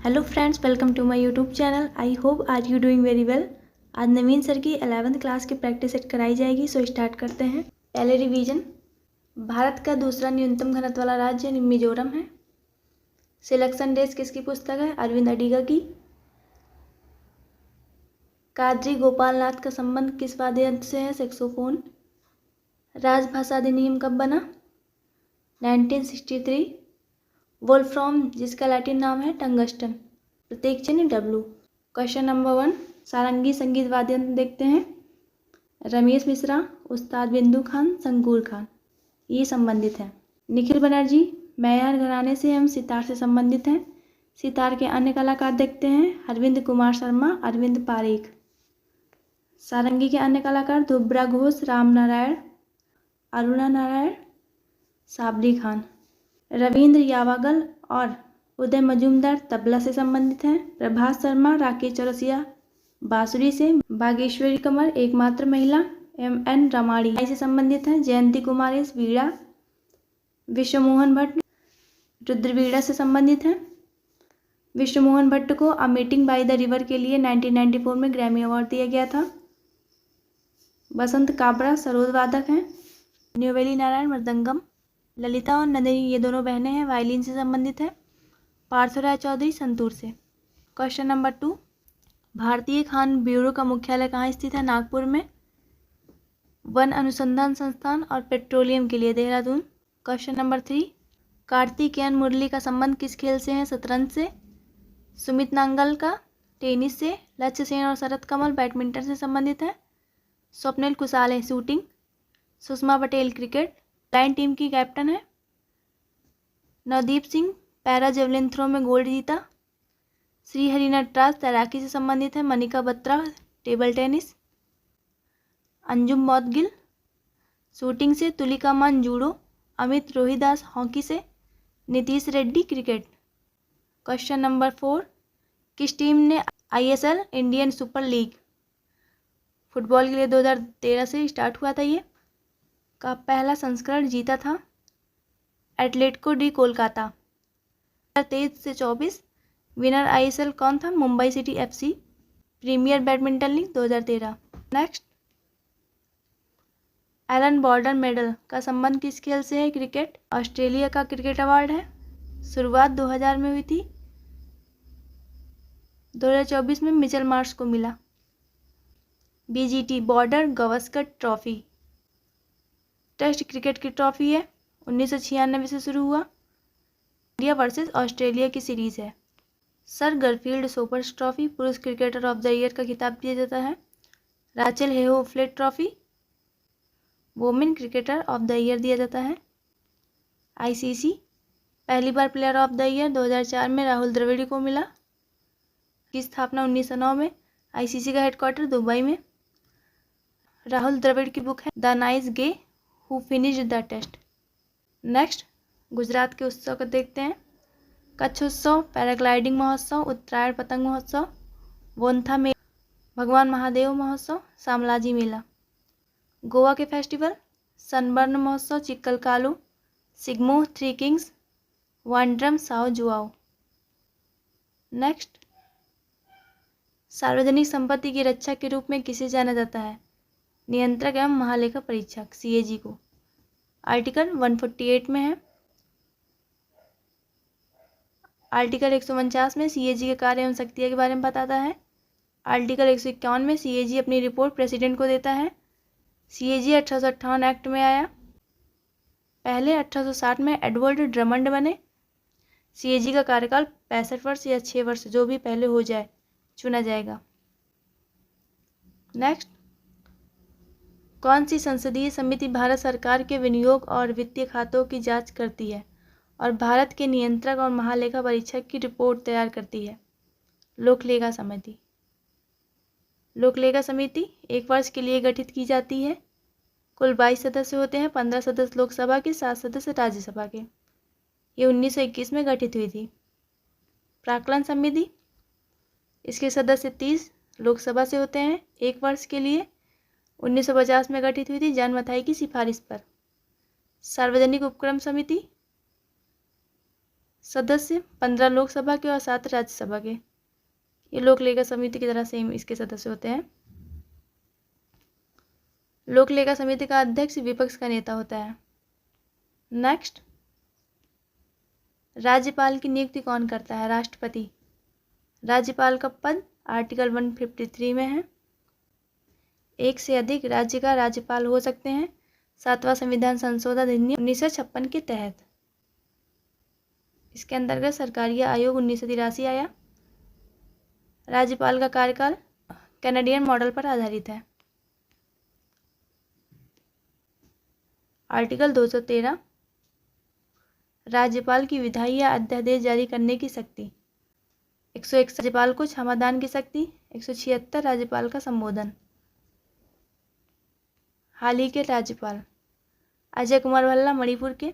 Hello friends, welcome to my YouTube channel. I hope are you doing very well. आज Naveen sir की 11th class की practice set कराई जाएगी, so start करते हैं। पहले रिवीजन। भारत का दूसरा न्यूनतम घनत्व वाला राज्य मिजोरम है। सिलेक्शन डेज किसकी पुस्तक है? अरविंद अडिगा की। कादरी गोपाल नाथ का संबंध किस वाद्य यंत्र से है? सैक्सोफोन। राजभाषा अधिनियम कब बना? 1963। वोल्फ्राम जिसका लैटिन नाम है टंगस्टन। प्रतीक चिन्ह W। क्वेश्चन नंबर 1, सारंगी संगीत वाद्य यंत्र देखते हैं। रमेश मिश्रा, उस्ताद बिंदु खान, संगूर खान, ये संबंधित हैं। निखिल बनर्जी, मैयार घराने से एवं सितार से संबंधित हैं। सितार के अन्य कलाकार देखते हैं। अरविंद कुमार शर्मा, अरविंद पारेख। सारंगी के अन्य कलाकार धुब्रा घोष, राम नारायण, अरुणा नारायण, साबरी खान। रविंद्र यावागल और उदय मजूमदार तबला से संबंधित हैं। प्रभात शर्मा, राकेश चौरसिया बांसुरी से। बागेश्वरी कमर एकमात्र महिला MN रमाड़ी से संबंधित हैं। जयंती कुमारी वीणा। विश्वमोहन भट्ट रुद्रवीणा से संबंधित हैं। विश्वमोहन भट्ट को a meeting by the river के लिए 1994 में ग्रैमी अवार्ड दिया गया था। बसंत काबरा सरोद वादक हैं। न्यूवेली नारायण मृदंगम। ललिता और नंदिनी ये दोनों बहनें हैं, वायलिन से संबंधित हैं। पार्थराय चौधरी संतूर से। क्वेश्चन नंबर 2, भारतीय खान ब्यूरो का मुख्यालय कहाँ स्थित है? नागपुर में। वन अनुसंधान संस्थान और पेट्रोलियम के लिए देहरादून। क्वेश्चन नंबर 3, कार्तिकेयन मुरली का संबंध किस खेल से है? शतरंज से। सुमित नांगल का टेनिस से। लक्ष्य सेन और शरत कमल बैडमिंटन से संबंधित हैं। Swapnil Kushal shooting. Sushma Patel cricket, line team की कैप्टन है। Navdeep Singh para javelin throw में गोल्ड जीता। श्री हरि नटराज तैराकी से संबंधित है। Manika Batra table tennis. Anjum Moudgil shooting से। तुलिका मान जूडो। अमित रोहिदास हॉकी से। Nitish Reddy cricket. Question number 4, किस टीम ने ISL Indian super league football के लिए 2013 से स्टार्ट हुआ था ये का पहला संस्करण जीता था? Atletico D Kolkata. 2023 से 24 विनर ISL कौन था? Mumbai city FC। Premier badminton league 2013। Next, Allan Border medal का संबंध किस खेल से है? क्रिकेट। ऑस्ट्रेलिया का क्रिकेट अवार्ड है। शुरुआत 2000 में हुई थी। 2024 में मिचेल मार्श को मिला। BGT Border Gavaskar trophy test cricket की ट्रॉफी है। 1996 से शुरू हुआ। इंडिया वर्सेस ऑस्ट्रेलिया की सीरीज है। सर गरफील्ड सोपर्स ट्रॉफी पुरुष क्रिकेटर ऑफ द ईयर का खिताब दिया जाता है। Rachael Heyhoe Flint trophy women cricketer of the year दिया जाता है। ICC पहली बार प्लेयर ऑफ द ईयर 2004 में राहुल द्रविड़ को मिला। की स्थापना 1909 में। ICC का हेडक्वार्टर दुबई में। राहुल द्रविड़ की बुक है the nice guy who finished the test. Next, Gujarat के उत्सव को देखते हैं। कच्छ उत्सव, पैराग्लाइडिंग महोत्सव, उत्तरायण पतंग महोत्सव, वोंथा में भगवान महादेव महोत्सव, सामलाजी मेला। गोवा के फेस्टिवल, सनबर्न महोत्सव, चिक्कलकालू, सिग्मो, थ्री किंग्स, वांड्रम, साओ जुआओ। नेक्स्ट, सार्वजनिक संपत्ति की रक्षा के रूप में किसे जाना जाता है? नियंत्रक एवं महालेखा परीक्षक CAG को। आर्टिकल 148 में है। आर्टिकल 149 में CAG के कार्य एवं शक्तियाँ के बारे में बताता है। आर्टिकल 151 में CAG अपनी रिपोर्ट प्रेसिडेंट को देता है। CAG 1858 एक्ट में आया। पहले 1860 में एडवर्ड ड्रमंड बने। CAG का कार्यकाल 65 वर्ष या 6 वर्ष जो भी पहले हो जाए चुना जाएगा। नेक्स्ट, कौन सी संसदीय समिति भारत सरकार के विनियोग और वित्तीय खातों की जांच करती है और भारत के नियंत्रक और महालेखा परीक्षक की रिपोर्ट तैयार करती है? लोकलेखा समिति। लोकलेखा समिति 1 वर्ष के लिए गठित की जाती है। कुल 22 सदस्य होते हैं। 15 सदस्य लोकसभा के, 7 सदस्य राज्यसभा के। ये 1921 में गठित हुई थी। प्राक्कलन समिति, इसके सदस्य 30 लोकसभा से होते हैं। 1 वर्ष के लिए 1950 में गठित हुई थी जॉन मथाई की सिफारिश पर। सार्वजनिक उपक्रम समिति सदस्य 15 लोकसभा के और 7 राज्यसभा के। ये लोक लेखा समिति की तरह सेम इसके सदस्य होते हैं। लोक लेखा समिति का अध्यक्ष विपक्ष का नेता होता है। नेक्स्ट, राज्यपाल की नियुक्ति कौन करता है? राष्ट्रपति। राज्यपाल का पद आर्टिकल 153 में है। एक से अधिक राज्य का राज्यपाल हो सकते हैं 7वां संविधान संशोधन अधिनियम 1956 के तहत। इसके अंतर्गत सरकारीय आयोग 1983 आया। राज्यपाल का कार्यकाल कैनेडियन मॉडल पर आधारित है। आर्टिकल 213, राज्यपाल की विधायी या अध्यादेश जारी करने की शक्ति। 101 राज्यपाल को क्षमादान की शक्ति। 176 राज्यपाल का संबोधन। हाल ही के राज्यपाल अजय कुमार भल्ला मणिपुर के,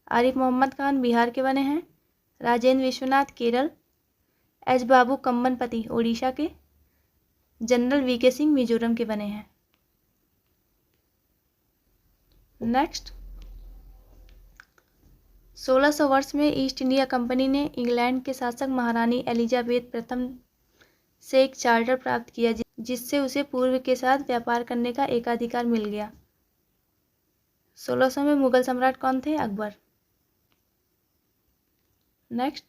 आरिफ मोहम्मद खान बिहार के बने हैं, राजेंद्र विश्वनाथ केरल, एच बाबू कम्बनपति ओडिशा के, जनरल वीके सिंह मिजोरम के बने हैं। नेक्स्ट, 1600 वर्ष में ईस्ट इंडिया कंपनी ने इंग्लैंड के शासक महारानी एलिजाबेथ प्रथम से एक चार्टर प्राप्त किया जिससे उसे पूर्व के साथ व्यापार करने का एकाधिकार मिल गया। 1600 में मुगल सम्राट कौन थे? अकबर। नेक्स्ट,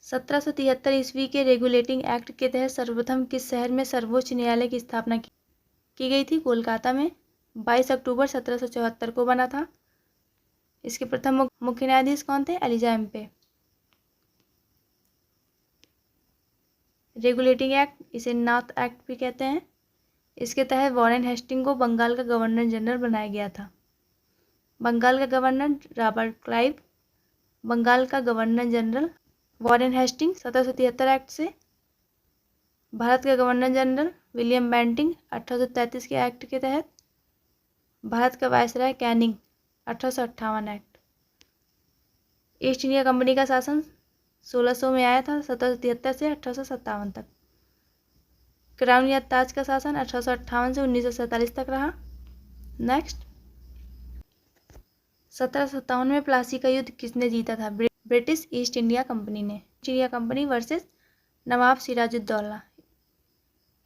1773 ईस्वी के रेगुलेटिंग एक्ट के तहत सर्वप्रथम किस शहर में सर्वोच्च न्यायालय की स्थापना की गई थी? कोलकाता में। 22 अक्टूबर 1774 को बना था। इसके प्रथम मुख्य न्यायाधीश कौन थे? एलिजा एम्पे। रेगुलेटिंग एक्ट, इसे नॉर्थ एक्ट भी कहते हैं। इसके तहत वॉरेन हेस्टिंग को बंगाल का गवर्नर जनरल बनाया गया था। बंगाल का गवर्नर रॉबर्ट क्लाइव, बंगाल का governor general Warren Hastings 1773 act से। भारत का गवर्नर जनरल विलियम बेंटिंग 1833 के एक्ट के तहत। भारत का viceroy Canning 1858 act. East India company का शासन 1600 में आया था, 1773 से 1857 तक। क्राउन या ताज का शासन 1858 से 1947 तक रहा। नेक्स्ट, 1757 में प्लासी का युद्ध किसने जीता था? ब्रिटिश ईस्ट इंडिया कंपनी ने। ईस्ट इंडिया कंपनी वर्सेस नवाब सिराजुद्दौला।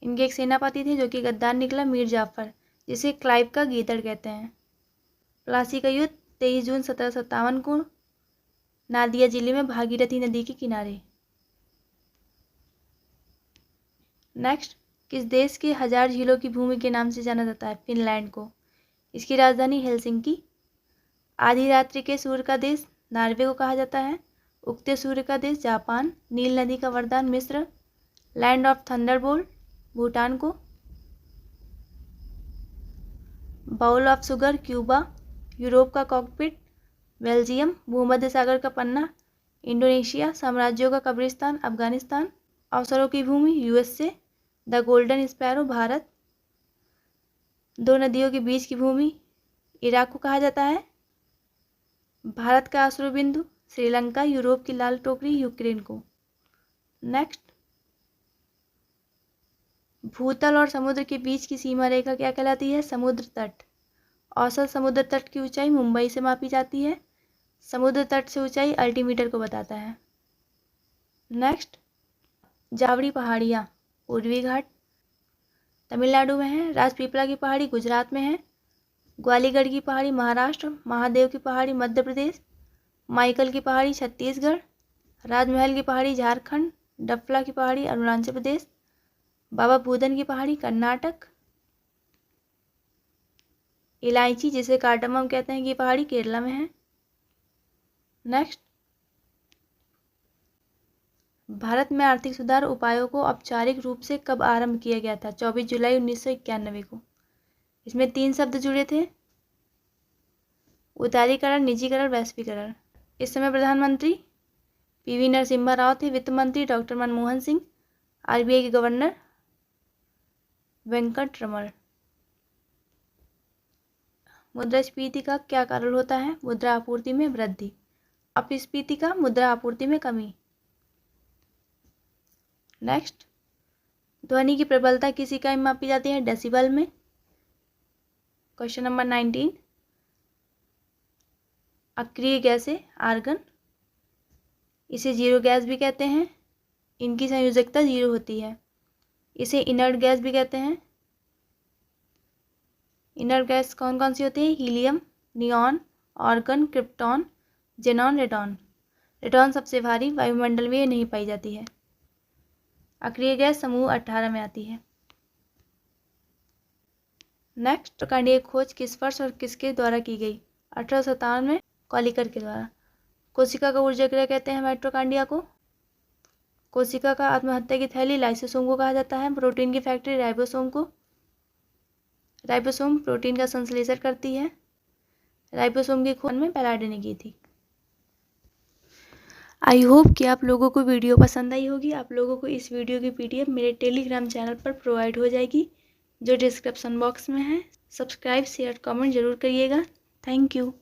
इनके एक सेनापति थे जो कि गद्दार निकला, मीर जाफर, जिसे क्लाइव का गीदड़ कहते हैं। प्लासी का युद्ध 23 जून 1757 को नादिया जिले में भागीरथी नदी के किनारे। नेक्स्ट, किस देश के 1000 झीलों की भूमि के नाम से जाना जाता है? फिनलैंड को। इसकी राजधानी हेलसिंकी। आधी रात्रि के सूर्य का देश नॉर्वे को कहा जाता है। उगते सूर्य का देश जापान। नील नदी का वरदान मिस्र। लैंड ऑफ थंडरबोल्ट भूटान को। Bowl of sugar Cuba. Europe का कॉकपिट बेल्जियम। भूमध्य सागर का पन्ना इंडोनेशिया। साम्राज्यों का कब्रिस्तान अफगानिस्तान। अवसरों की भूमि USA. The golden sparrow Bharat. दो नदियों के बीच की भूमि इराक को कहा जाता है। भारत का अश्रुबिंदु श्रीलंका। यूरोप की लाल टोकरी यूक्रेन को। नेक्स्ट, भूतल और समुद्र के बीच की सीमा रेखा क्या कहलाती है? समुद्र तट। औसत समुद्र तट की ऊंचाई मुंबई से मापी जाती है। समुद्र तट से ऊंचाई अल्टीमीटर को बताता है। नेक्स्ट, जावड़ी पहाड़ियाँ पूर्वी घाट तमिलनाडु में है। राजपीपला की पहाड़ी गुजरात में है। ग्वालीगढ़ की पहाड़ी महाराष्ट्र। महादेव की पहाड़ी मध्य प्रदेश। माइकल की पहाड़ी छत्तीसगढ़। राजमहल की पहाड़ी झारखंड। डफला की पहाड़ी अरुणाचल प्रदेश। बाबा बूदन की पहाड़ी कर्नाटक। इलायची जिसे कार्डमम कहते हैं की पहाड़ी केरला में है। नेक्स्ट, भारत में आर्थिक सुधार उपायों को औपचारिक रूप से कब आरंभ किया गया था? 24 जुलाई 1991 को। इसमें 3 शब्द जुड़े थे, उदारीकरण, निजीकरण, वैश्वीकरण। इस समय प्रधानमंत्री पीवी नरसिम्हा राव थे। वित्त मंत्री डॉक्टर मनमोहन सिंह। आरबीआई के गवर्नर वेंकट रमण। मुद्रास्फीति का क्या कारण होता है? मुद्रा आपूर्ति में वृद्धि। अपस्फीति का मुद्रा आपूर्ति में कमी। नेक्स्ट, ध्वनि की प्रबलता किस इकाई में मापी जाती है? डेसिबल में। क्वेश्चन नंबर 19, अक्रिय गैस है आर्गन, इसे जीरो गैस भी कहते हैं, इनकी संयोजकता जीरो होती है। इसे इनर्ट गैस भी कहते हैं। इनर्ट गैस कौन कौन सी होती है? Helium, neon, argon, krypton, xenon, radon. Radon सबसे भारी, वायुमंडल में नहीं पाई जाती है। अक्रिय गैस समूह 18 में आती है। नेक्स्ट, माइटोकॉन्ड्रिया की खोज किस वर्ष और किसके द्वारा की गई? 1857 में कॉलिकर के द्वारा। कोशिका का ऊर्जा गृह कहते हैं माइटोकॉन्ड्रिया को। कोशिका का आत्महत्या की थैली लाइसोसोम को कहा जाता है। प्रोटीन की फैक्ट्री राइबोसोम को। राइबोसोम प्रोटीन का संश्लेषण करती है। राइबोसोम की खोज में पैराडे ने की थी। आई होप कि आप लोगों को वीडियो पसंद आई होगी। आप लोगों को इस वीडियो की PDF मेरे टेलीग्राम चैनल पर प्रोवाइड हो जाएगी, जो डिस्क्रिप्शन बॉक्स में है। सब्सक्राइब, शेयर, कमेंट जरूर करिएगा। Thank you.